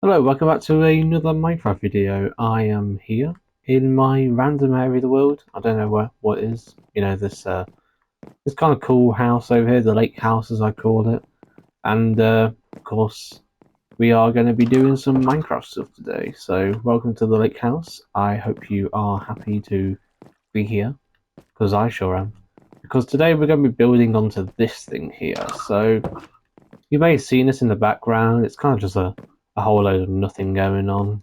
Hello, welcome back to another Minecraft video. I am here in my random area of the world. I don't know what it is. You know, this kind of cool house over here, the lake house as I call it. And of course, we are going to be doing some Minecraft stuff today. So welcome to the lake house. I hope you are happy to be here, because I sure am. Because today we're going to be building onto this thing here. So you may have seen this in the background. It's kind of just a whole load of nothing going on.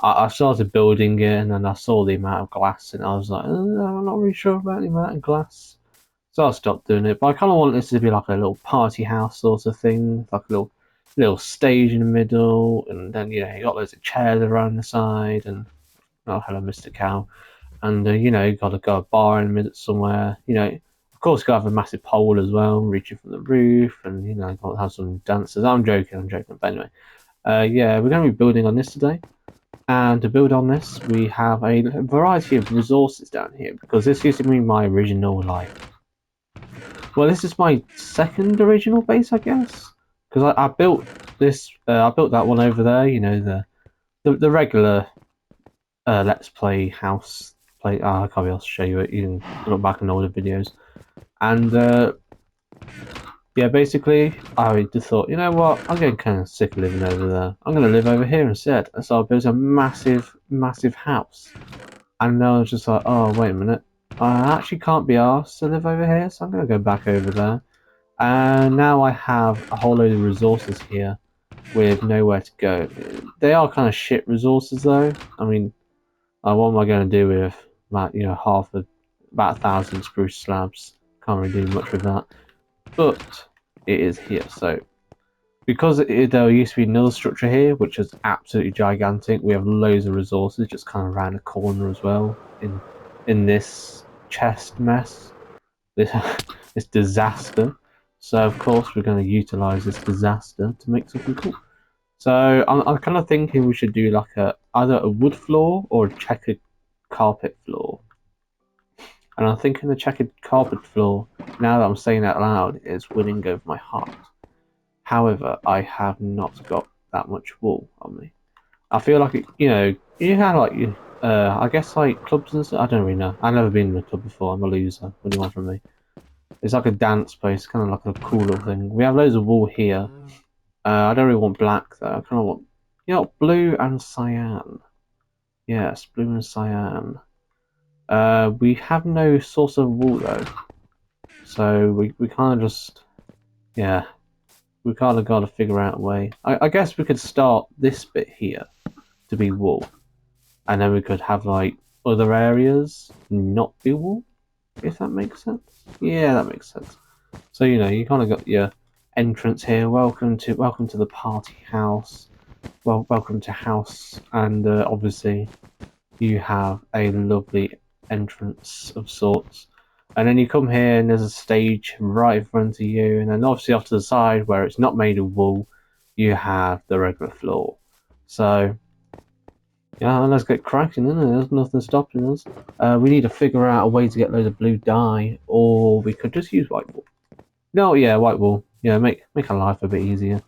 I started building it and then I saw the amount of glass and I was like, I'm not really sure about the amount of glass. So I stopped doing it. But I kind of want this to be like a little party house sort of thing. Like a little stage in the middle. And then, you got loads of chairs around the side. And, oh, hello, Mr. Cow. And, you got a bar in the middle somewhere. Of course, got to have a massive pole as well, reaching from the roof, and got to have some dancers. I'm joking. But anyway, yeah, we're going to be building on this today. And to build on this, we have a variety of resources down here because this used to be my original Well, this is my second original base, I guess, because I built this. I built that one over there. The regular Let's Play house. I can't be able to show you it. You can look back in older videos. And yeah, basically, I just thought, you know what, I'm getting kind of sick of living over there. I'm going to live over here instead. And so I built a massive, massive house. And then I was just like, oh, wait a minute. I actually can't be asked to live over here, so I'm going to go back over there. And now I have a whole load of resources here with nowhere to go. They are kind of shit resources, though. I mean, what am I going to do with about, about 1,000 spruce slabs? Can't really do much with that. But it is here, so because there used to be another structure here which is absolutely gigantic. We have loads of resources just kind of around the corner as well in this chest mess, this this disaster. So of course we're going to utilize this disaster to make something cool. So I'm kind of thinking we should do like either a wood floor or a checkered carpet floor. And I'm thinking the checkered carpet floor, now that I'm saying that loud, is winning over my heart. However, I have not got that much wool on me. I feel like, you have I guess like clubs and stuff. I don't really know. I've never been in a club before. I'm a loser. What do you want from me? It's like a dance place, kind of like a cool little thing. We have loads of wool here. I don't really want black though. I kind of want, blue and cyan. Yes, blue and cyan. We have no source of wool though. So we kind of just, yeah, we kind of got to figure out a way. I guess we could start this bit here to be wool, and then we could have like other areas not be wool, if that makes sense. Yeah, that makes sense. So you kind of got your entrance here. Welcome to the party house. Well, welcome to house, and obviously you have a lovely entrance of sorts. And then you come here and there's a stage right in front of you, and then obviously off to the side where it's not made of wool, you have the regular floor. So yeah, let's get cracking, isn't it? There's nothing stopping us. We need to figure out a way to get loads of blue dye, or we could just use white wool. No, yeah, white wool. Yeah, make our life a bit easier.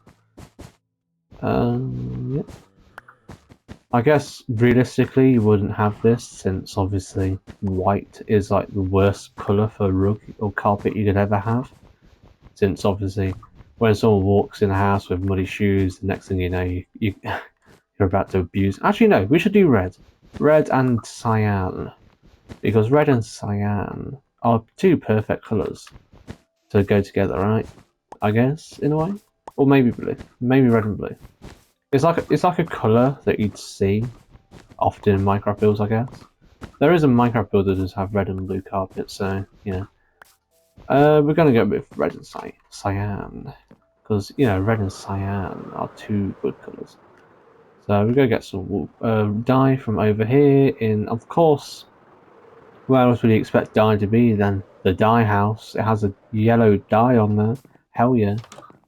Yeah. I guess realistically you wouldn't have this, since obviously white is like the worst colour for rug or carpet you could ever have. Since obviously when someone walks in a house with muddy shoes, the next thing you know you're about to abuse. Actually no, we should do red. Red and cyan. Because red and cyan are two perfect colours to go together, right? I guess, in a way. Or maybe blue. Maybe red and blue. It's like a colour that you'd see often in Minecraft builds, I guess. There is a Minecraft build that does have red and blue carpet, so we're gonna go with red and cyan, because red and cyan are two good colours. So we're gonna get some dye from over here. Of course, where else would you expect dye to be than the dye house? It has a yellow dye on there. Hell yeah!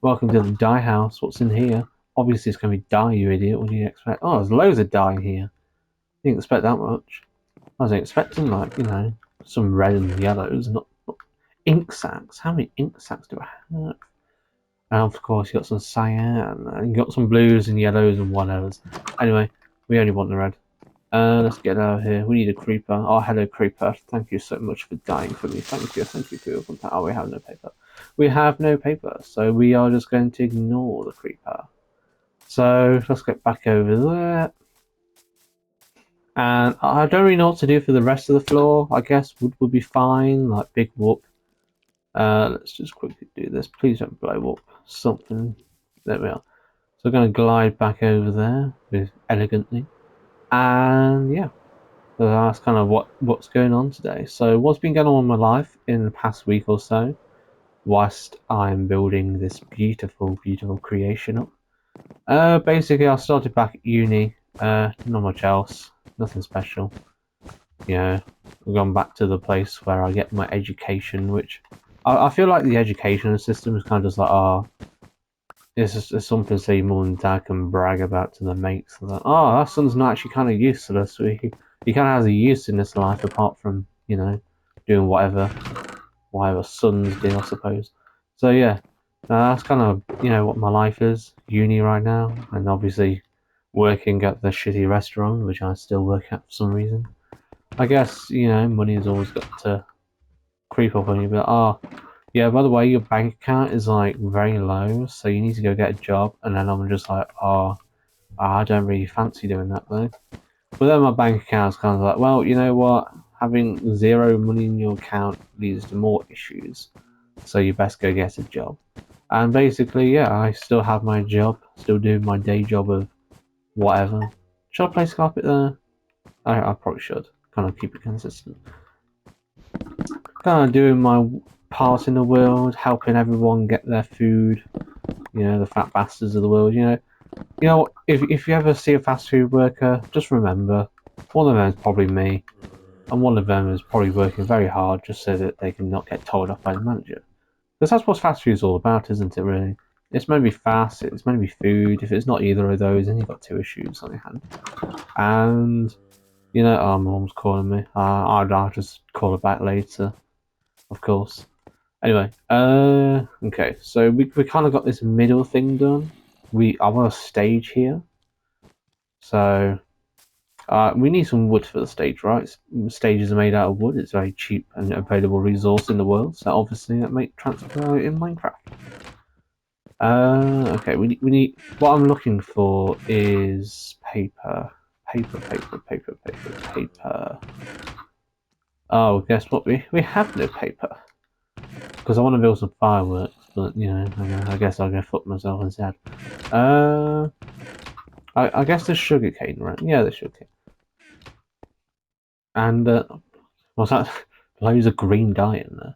Welcome to the dye house. What's in here? Obviously, it's gonna be dye, you idiot. What do you expect? Oh, there's loads of dye here. Didn't expect that much. I was expecting like, some red and yellows, not ink sacs. How many ink sacs do I have? And of course, you got some cyan, and you got some blues and yellows and whatevers. Anyway, we only want the red. Let's get out of here. We need a creeper. Oh, hello, creeper. Thank you so much for dying for me. Thank you for your contact. Oh, we have no paper. We have no paper, so we are just going to ignore the creeper. So let's get back over there. And I don't really know what to do for the rest of the floor. I guess wood would be fine, like big whoop. Let's just quickly do this. Please don't blow up something. There we are. So we're going to glide back over there with elegantly. And yeah, so that's kind of what's going on today. So what's been going on in my life in the past week or so, whilst I'm building this beautiful, beautiful creation up. Basically, I started back at uni. Not much else. Nothing special. You know, I've gone back to the place where I get my education, which I feel like the education system is kind of just like, oh, it's something say mum and dad can brag about to their mates. Like, oh, that son's not actually kind of useless. He kind of has a use in this life apart from, you know, doing whatever sons do, I suppose. So yeah, that's kind of, you know, what my life is. Uni right now, and obviously working at the shitty restaurant, which I still work at for some reason. I guess, you know, money's always got to creep up on you, but oh, yeah, by the way, your bank account is like very low, so you need to go get a job. And then I'm just like, oh, I don't really fancy doing that though. But then my bank account's kind of like, well, you know what? Having zero money in your account leads to more issues, so you best go get a job. And basically, yeah, I still have my job, still doing my day job of whatever. Should I place carpet there? I probably should. Kind of keep it consistent. Kind of doing my part in the world, helping everyone get their food. You know, the fat bastards of the world. You know. If you ever see a fast food worker, just remember, one of them is probably me, and one of them is probably working very hard just so that they can not get told off by the manager. Because that's what fast food's all about, isn't it? Really, it's meant to be fast. It's meant to be food. If it's not either of those, then you've got two issues on your hand. And you know, oh, my mum's calling me. I'll just call her back later, of course. Anyway, okay, so we kind of got this middle thing done. I want a stage here, so we need some wood for the stage, right? Stages are made out of wood. It's a very cheap and available resource in the world, so obviously that makes transfer in Minecraft. Okay, we need. What I'm looking for is paper. Paper. Oh, guess what? We have no paper. Because I want to build some fireworks, but you know, I guess I'll go fuck myself instead. I guess there's sugarcane, right? Yeah, there's sugarcane. And what's that? Loads of green dye in there.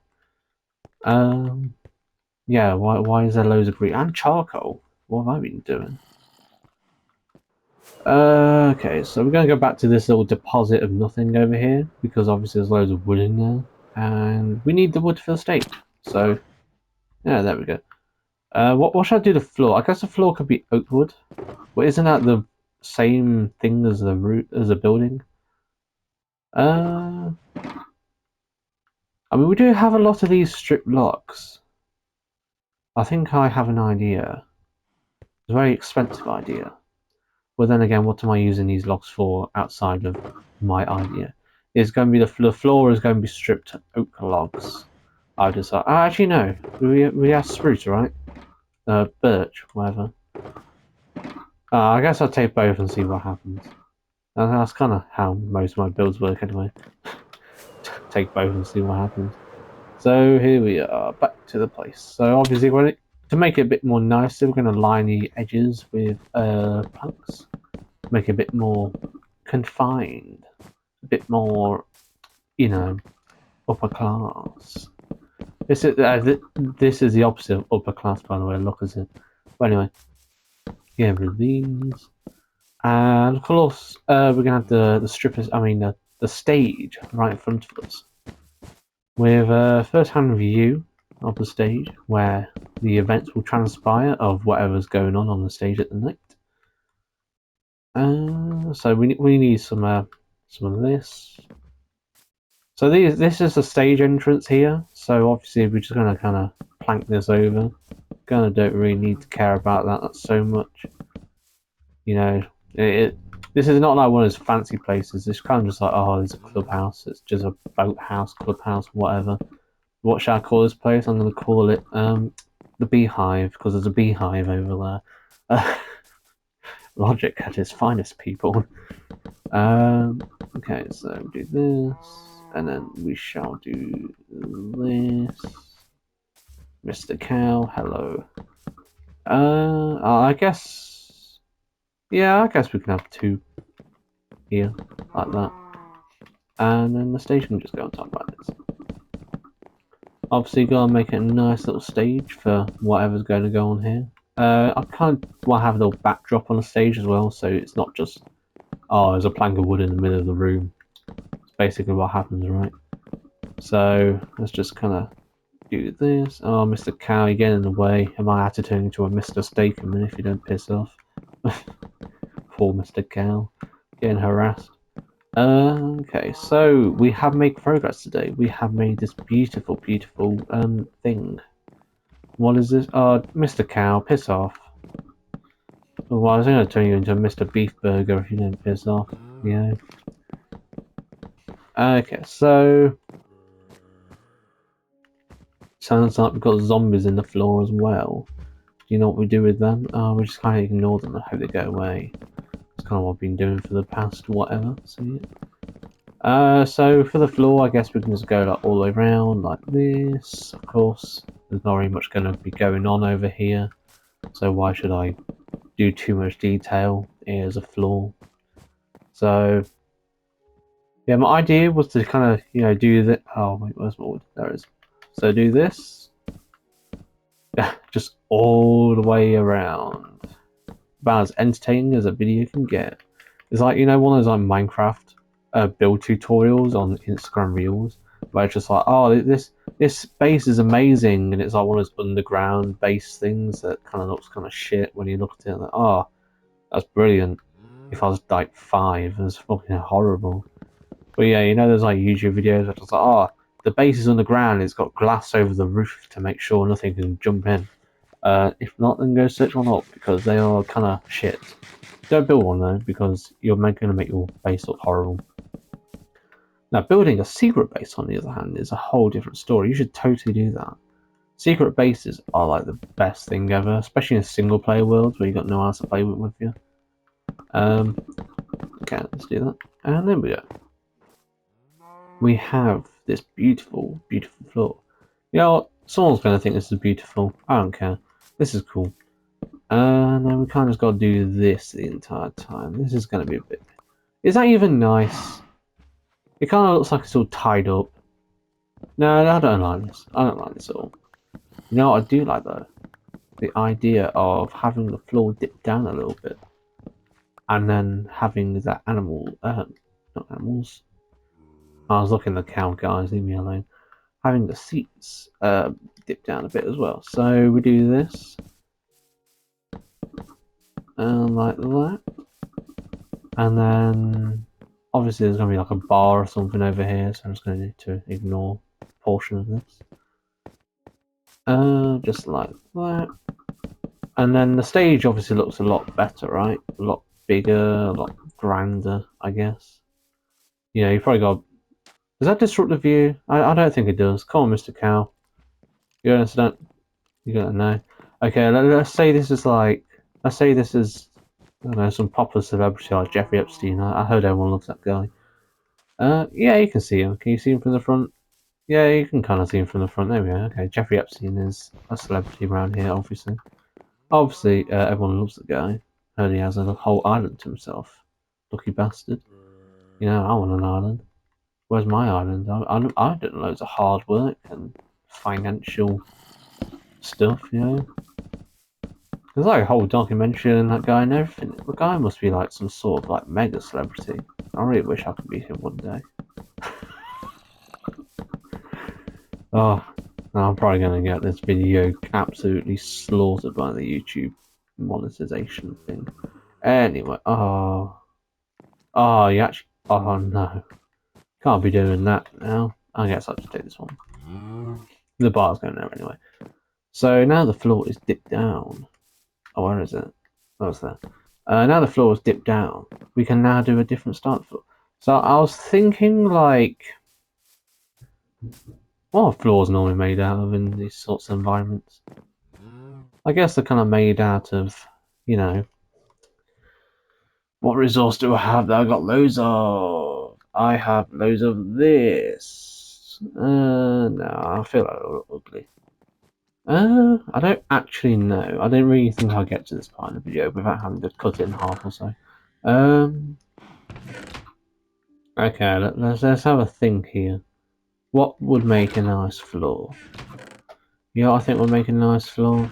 Yeah. Why is there loads of green and charcoal? What have I been doing? Okay, so we're gonna go back to this little deposit of nothing over here because obviously there's loads of wood in there, and we need the wood for the stage. So yeah, there we go. What should I do to the floor? I guess the floor could be oak wood. But isn't that the same thing as the root as a building? I mean, we do have a lot of these strip blocks. I think I have an idea. It's a very expensive idea. But then again, what am I using these logs for outside of my idea? It's going to be the floor is going to be stripped oak logs. I decide. Actually, no. We have spruce, right? Birch, whatever. I guess I'll take both and see what happens. That's kind of how most of my builds work anyway. Take both and see what happens. So here we are, back to the place. So obviously, to make it a bit more nicer, we're going to line the edges with planks. Make it a bit more confined. A bit more, you know, upper class. This is the opposite of upper class, by the way. Look at it. But anyway, yeah, with these. And of course, we're gonna have the strippers. I mean, the stage right in front of us, with a first-hand view of the stage, where the events will transpire of whatever's going on the stage at the night. So we need some of this. So this is the stage entrance here. So obviously we're just gonna kind of plank this over, kind of don't really need to care about that so much. You know, this is not like one of those fancy places. It's kind of just like, oh, there's a clubhouse. It's just a boathouse, clubhouse, whatever. What should I call this place? I'm going to call it the Beehive, because there's a beehive over there. Logic at its finest, people. Okay, so do this, and then we shall do this. Mr. Cow, hello. I guess, yeah, I guess we can have two here, like that. And then the stage can just go on top like this. Obviously, gotta make it a nice little stage for whatever's going to go on here. I kind of want to have a little backdrop on the stage as well, so it's not just, oh, there's a plank of wood in the middle of the room. It's basically what happens, right? So let's just kind of do this. Oh, Mr. Cow, you're getting in the way. I might have to turn into a Mr. Steakman if you don't piss off. Poor Mr. Cow, getting harassed. Okay, so we have made progress today. We have made this beautiful, beautiful thing. What is this? Mr. Cow, piss off. Well, I was going to turn you into a Mr. Beef Burger if you didn't piss off. Yeah. Okay, so sounds like we've got zombies in the floor as well. Do you know what we do with them? We just kind of ignore them and hope they go away. That's kind of what I've been doing for the past whatever. So yeah. So for the floor, I guess we can just go like all the way around like this. Of course, there's not really much going to be going on over here, so why should I do too much detail? Here's a floor. So yeah, my idea was to kind of, you know, do that. Oh wait, where's my wood? There it is. So do this, just all the way around. About as entertaining as a video can get. It's like, you know, one of those like Minecraft build tutorials on Instagram Reels, where it's just like, oh, this base is amazing, and it's like one of those underground base things that kind of looks kind of shit when you look at it. Like, oh, that's brilliant. If I was like 5, it's fucking horrible. But yeah, you know, there's like YouTube videos where it's like, oh, the base is underground. It's got glass over the roof to make sure nothing can jump in. If not, then go search one up, because they are kind of shit. Don't build one though, because you're going to make your base look horrible. Now, building a secret base, on the other hand, is a whole different story. You should totally do that. Secret bases are like the best thing ever, especially in single player worlds where you got no one else to play with you. Okay, let's do that. And there we go. We have this beautiful, beautiful floor. You know what? Someone's going to think this is beautiful. I don't care. This is cool. And then we kind of just got to do this the entire time. This is going to be a bit... Is that even nice? It kind of looks like it's all tied up. No, I don't like this. I don't like this at all. You know what I do like though? The idea of having the floor dip down a little bit. And then having that animal... not animals. I was looking at the cow, guys. Leave me alone. Having the seats dip down a bit as well. So we do this. Like that. And then obviously there's going to be like a bar or something over here, so I'm just going to need to ignore a portion of this. Just like that. And then the stage obviously looks a lot better, right? A lot bigger, a lot grander, I guess. You know, you probably got... Does that disrupt the view? I don't think it does. Come on, Mr. Cow. You understand? You gotta know. Okay, let's say this is like... Let's say this is... I don't know, some popular celebrity like Jeffrey Epstein. I heard everyone loves that guy. Yeah, you can see him. Can you see him from the front? Yeah, you can kind of see him from the front. There we go. Okay, Jeffrey Epstein is a celebrity around here, obviously. Obviously, everyone loves the guy. Heard he has a whole island to himself. Lucky bastard. You know, I want an island. Where's my island? I did loads of hard work and financial stuff, you know. There's like a whole documentary on that guy and everything. The guy must be like some sort of like mega celebrity. I really wish I could be him one day. Oh, I'm probably going to get this video absolutely slaughtered by the YouTube monetization thing. Anyway, oh, you actually, oh no. Can't be doing that now. I guess I'll just take this one. The bar's going there anyway. So now the floor is dipped down. Oh, where is it? Oh, it's there. Now the floor is dipped down. We can now do a different start floor. So I was thinking, like, what are floors normally made out of in these sorts of environments? I guess they're kind of made out of, you know, what resource do I have that I got loads of? I have loads of this. No, I feel like it'll look ugly. I don't actually know. I don't really think I'll get to this part of the video without having to cut it in half or so. Okay, let's have a think here. What would make a nice floor? Yeah, I think we'll make a nice floor.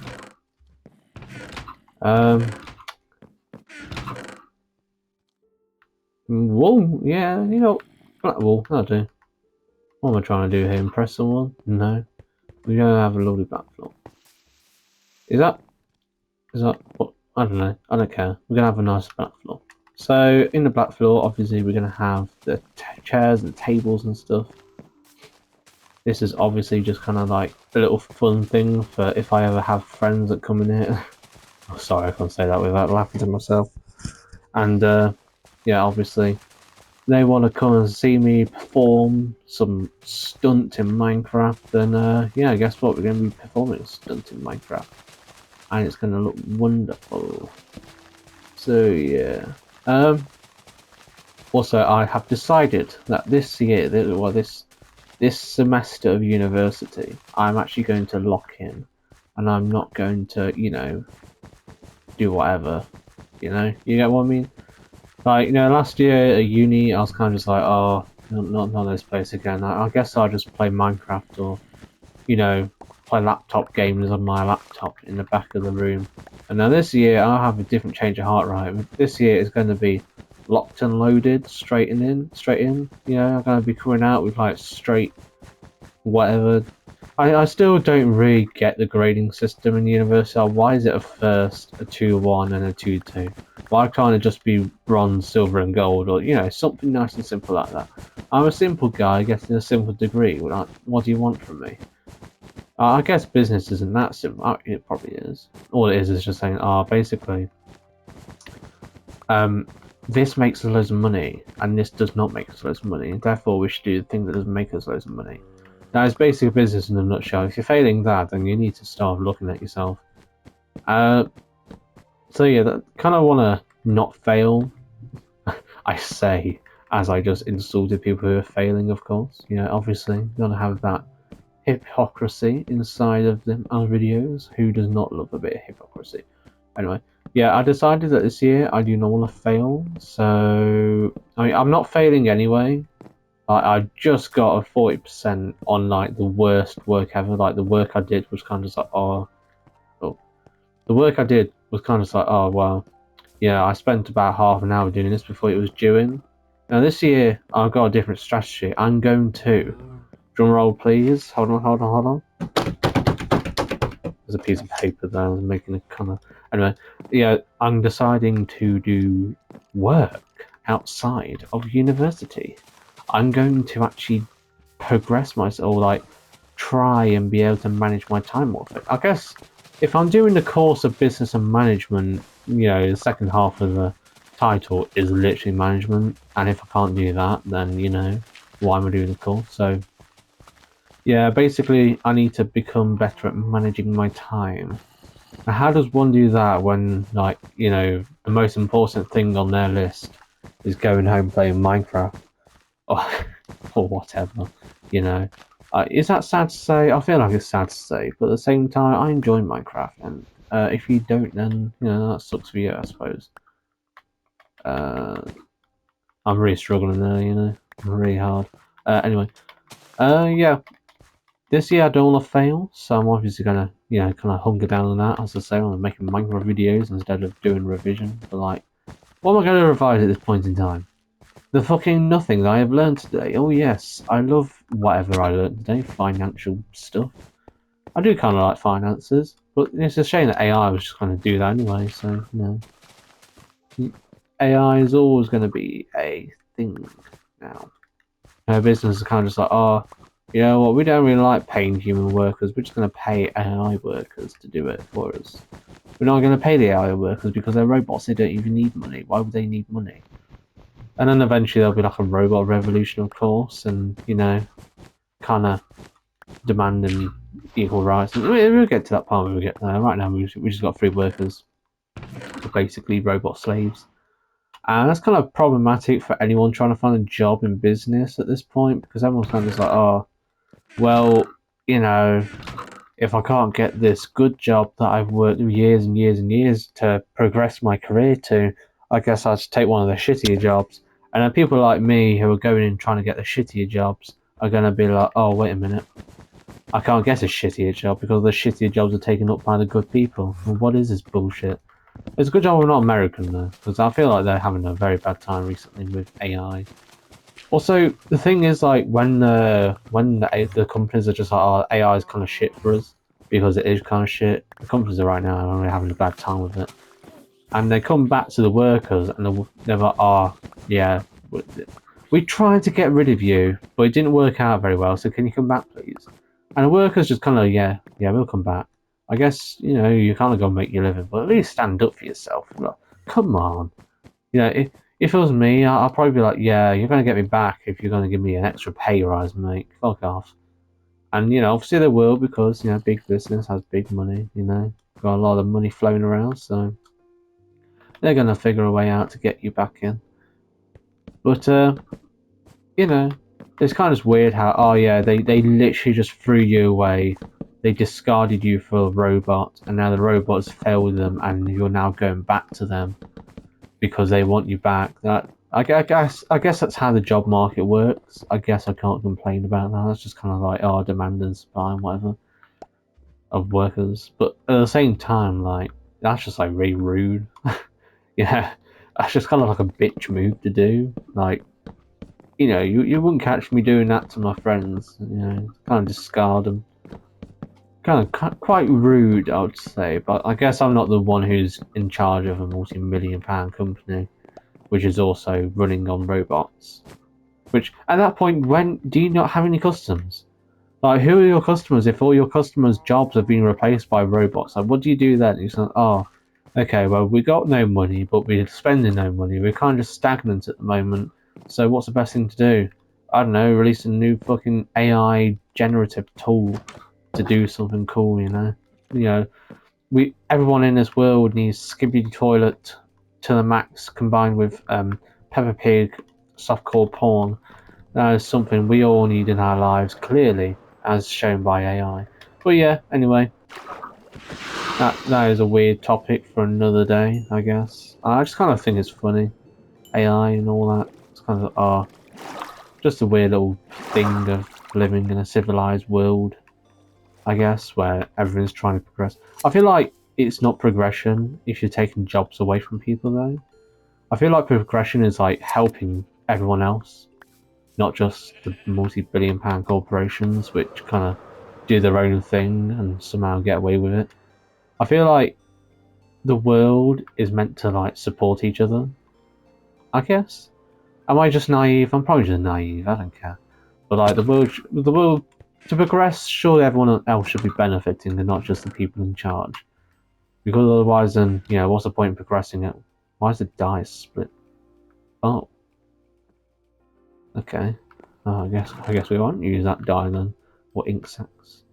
Wool, yeah, you know, flat wool, that'll do. What am I trying to do here? Impress someone? No. We don't have a lovely black floor. Is that what? I don't know. I don't care. We're gonna have a nice black floor. So in the black floor, obviously, we're gonna have the chairs and tables and stuff. This is obviously just kind of like a little fun thing for if I ever have friends that come in here. Oh, sorry, I can't say that without laughing to myself. And yeah, obviously, they want to come and see me perform some stunt in Minecraft, then yeah, guess what? We're going to be performing a stunt in Minecraft. And it's going to look wonderful. So yeah. Also, I have decided that this year, this semester of university, I'm actually going to lock in. And I'm not going to, you know, do whatever. You know? You get what I mean? Like, you know, last year at uni, I was kind of just like, oh, not this place again. I guess I'll just play Minecraft or, you know, play laptop games on my laptop in the back of the room. And now this year, I'll have a different change of heart, right? This year is going to be locked and loaded, straight in. You know, I'm going to be coming out with, like, straight whatever. I still don't really get the grading system in university. Why is it a first, a 2-1, and a 2-2? Why can't it just be bronze, silver, and gold, or, you know, something nice and simple like that? I'm a simple guy getting a simple degree. What do you want from me? I guess business isn't that simple. It probably is. All it is just saying, basically, this makes us loads of money, and this does not make us loads of money, and therefore we should do the thing that doesn't make us loads of money. That is basically business in a nutshell. If you're failing that, then you need to start looking at yourself. So yeah, that kind of want to not fail. I say as I just insulted people who are failing, of course. You know, obviously, you gotta have that hypocrisy inside of them our videos. Who does not love a bit of hypocrisy? Anyway, yeah, I decided that this year I do not want to fail. So I mean, I'm not failing anyway. I just got a 40% on like the worst work ever. Like the work I did was kind of just like, the work I did was kind of like, oh well, yeah, I spent about half an hour doing this before it was due in. Now this year I've got a different strategy. I'm going to drum roll, please. Hold on. There's a piece of paper there. I was making a kind of anyway. Yeah, I'm deciding to do work outside of university. I'm going to actually progress myself, or like try and be able to manage my time more. I guess if I'm doing the course of business and management, you know, the second half of the title is literally management, and if I can't do that, then you know, why am I doing the course? So yeah, basically I need to become better at managing my time. Now, how does one do that when, like, you know, the most important thing on their list is going home playing Minecraft or, or whatever, you know? Is that sad to say? I feel like it's sad to say, but at the same time, I enjoy Minecraft, and if you don't, then, you know, that sucks for you, I suppose. I'm really struggling there, you know? Really hard. Anyway, yeah. This year I don't want to fail, so I'm obviously gonna, you know, kind of hunker down on that. As I say, I'm making Minecraft videos instead of doing revision. But like, what am I going to revise at this point in time? The fucking nothing that I have learned today. Oh yes, I love whatever I learned today. Financial stuff. I do kind of like finances, but it's a shame that AI was just going to do that anyway. So you know, AI is always going to be a thing now. Business is kind of just like, oh, you know what, we don't really like paying human workers, we're just going to pay AI workers to do it for us. We're not going to pay the AI workers because they're robots, they don't even need money. Why would they need money? And then eventually there'll be like a robot revolution, of course, and, you know, kind of demanding equal rights. And we'll get to that part when we get there. Right now, we just got free workers, so basically robot slaves. And that's kind of problematic for anyone trying to find a job in business at this point, because everyone's kind of just like, oh, well, you know, if I can't get this good job that I've worked years and years and years to progress my career to, I guess I'll just take one of the shittier jobs. And then people like me who are going in trying to get the shittier jobs are going to be like, oh, wait a minute. I can't get a shittier job because the shittier jobs are taken up by the good people. Well, what is this bullshit? It's a good job we're not American though, because I feel like they're having a very bad time recently with AI. Also, the thing is, like, when the companies are just like, oh, AI is kind of shit for us, because it is kind of shit, the companies are right now are really having a bad time with it. And they come back to the workers and they're like, oh, yeah, we tried to get rid of you, but it didn't work out very well, so can you come back, please? And the workers just kind of, yeah, we'll come back. I guess, you know, you kind of got to make your living, but at least stand up for yourself. Like, come on. You know, if it was me, I'll probably be like, yeah, you're going to get me back if you're going to give me an extra pay rise, mate. Fuck off. And, you know, obviously they will because, you know, big business has big money, you know. Got a lot of money flowing around, so they're going to figure a way out to get you back in. But, you know, it's kind of weird how, oh yeah, they literally just threw you away. They discarded you for a robot, and now the robots failed them, and you're now going back to them because they want you back. That I guess that's how the job market works. I guess I can't complain about that. That's just kind of like, oh, demand and supply and whatever of workers. But at the same time, like, that's just like really rude. Yeah, that's just kind of like a bitch move to do. Like, you know, you wouldn't catch me doing that to my friends. You know, kind of discard them. Kind of quite rude, I would say. But I guess I'm not the one who's in charge of a multi-million-pound company, which is also running on robots. Which, at that point, when do you not have any customers? Like, who are your customers if all your customers' jobs have been replaced by robots? Like, what do you do then? You're like, oh, okay, well, we got no money, but we're spending no money. We're kind of stagnant at the moment. So what's the best thing to do? I don't know, release a new fucking AI generative tool to do something cool, you know? You know, everyone in this world needs Skibbity Toilet to the max combined with Peppa Pig softcore porn. That is something we all need in our lives, clearly, as shown by AI. But yeah, anyway, that is a weird topic for another day, I guess. I just kind of think it's funny, AI and all that. It's kind of just a weird little thing of living in a civilized world, I guess, where everyone's trying to progress. I feel like it's not progression if you're taking jobs away from people, though. I feel like progression is like helping everyone else, not just the multi-billion-pound corporations which kind of do their own thing and somehow get away with it. I feel like the world is meant to like support each other, I guess. Am I just naive? I'm probably just naive. I don't care. But like the world to progress, surely everyone else should be benefiting and not just the people in charge. Because otherwise, then you know, what's the point in progressing it? Why is the dice split? Oh, okay. Oh, I guess we won't use that die then. Or ink sacs.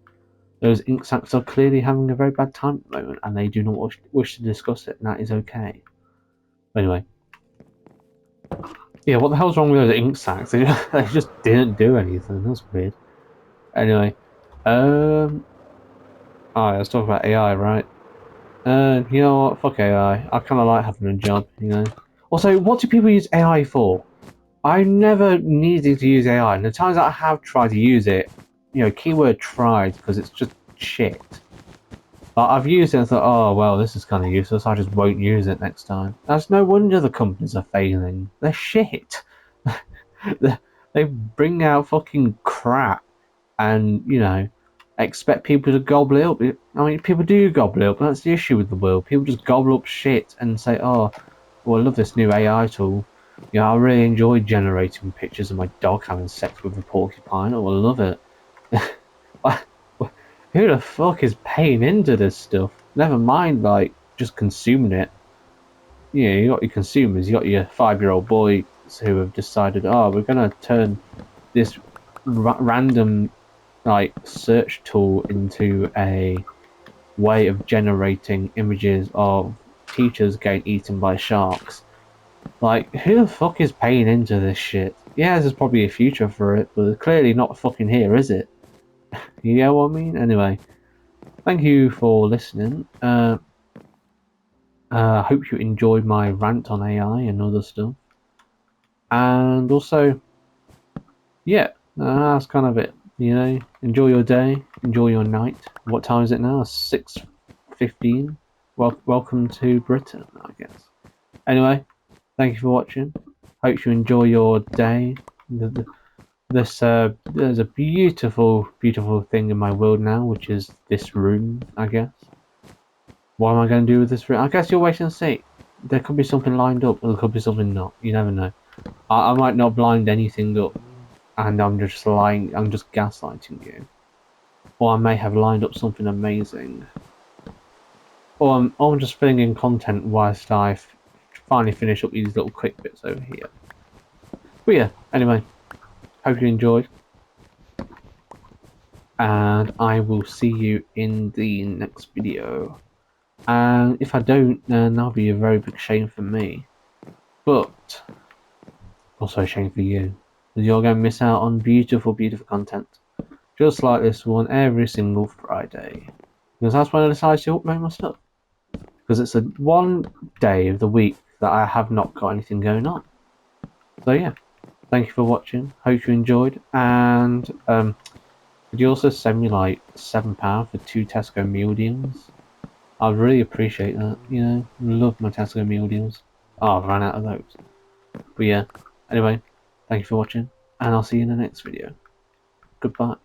Those ink sacs are clearly having a very bad time at the moment, and they do not wish to discuss it, and that is okay. But anyway. Yeah, what the hell's wrong with those ink sacs? They just didn't do anything. That's weird. Anyway. Alright, let's talk about AI, right? You know what? Fuck AI. I kind of like having a job, you know? Also, what do people use AI for? I never needed to use AI, and the times that I have tried to use it, you know, keyword tried, because it's just shit. But I've used it and thought, oh, well, this is kind of useless, I just won't use it next time. That's no wonder the companies are failing. They're shit. They bring out fucking crap and, you know, expect people to gobble it up. I mean, people do gobble it up, but that's the issue with the world. People just gobble up shit and say, oh, well, I love this new AI tool. You know, I really enjoy generating pictures of my dog having sex with a porcupine. Oh, I love it. Who the fuck is paying into this stuff? Never mind, like, just consuming it. You know, you got your consumers, you got your 5-year-old boys who have decided, oh, we're gonna turn this random, like, search tool into a way of generating images of teachers getting eaten by sharks. Like, who the fuck is paying into this shit? Yeah, there's probably a future for it, but clearly not fucking here, is it? You know what I mean? Anyway, thank you for listening. I hope you enjoyed my rant on AI and other stuff. And also, yeah, that's kind of it. You know, enjoy your day, enjoy your night. What time is it now? 6:15. Welcome to Britain, I guess. Anyway, thank you for watching. Hope you enjoy your day. There's a beautiful, beautiful thing in my world now, which is this room, I guess. What am I going to do with this room? I guess you'll wait and see. There could be something lined up, or there could be something not. You never know. I might not blind anything up, and I'm just lying. I'm just gaslighting you. Or I may have lined up something amazing. Or I'm just filling in content whilst I finally finish up these little quick bits over here. But yeah, anyway, hope you enjoyed. And I will see you in the next video. And if I don't, then that'll be a very big shame for me. But also a shame for you. Because you're going to miss out on beautiful, beautiful content. Just like this one every single Friday. Because that's when I decide to upload my stuff. Because it's the one day of the week that I have not got anything going on. So yeah, thank you for watching. Hope you enjoyed. And could you also send me like £7 for 2 Tesco meal deals? I'd really appreciate that. You know, love my Tesco meal deals. Oh, I've run out of those. But yeah, anyway, thank you for watching, and I'll see you in the next video. Goodbye.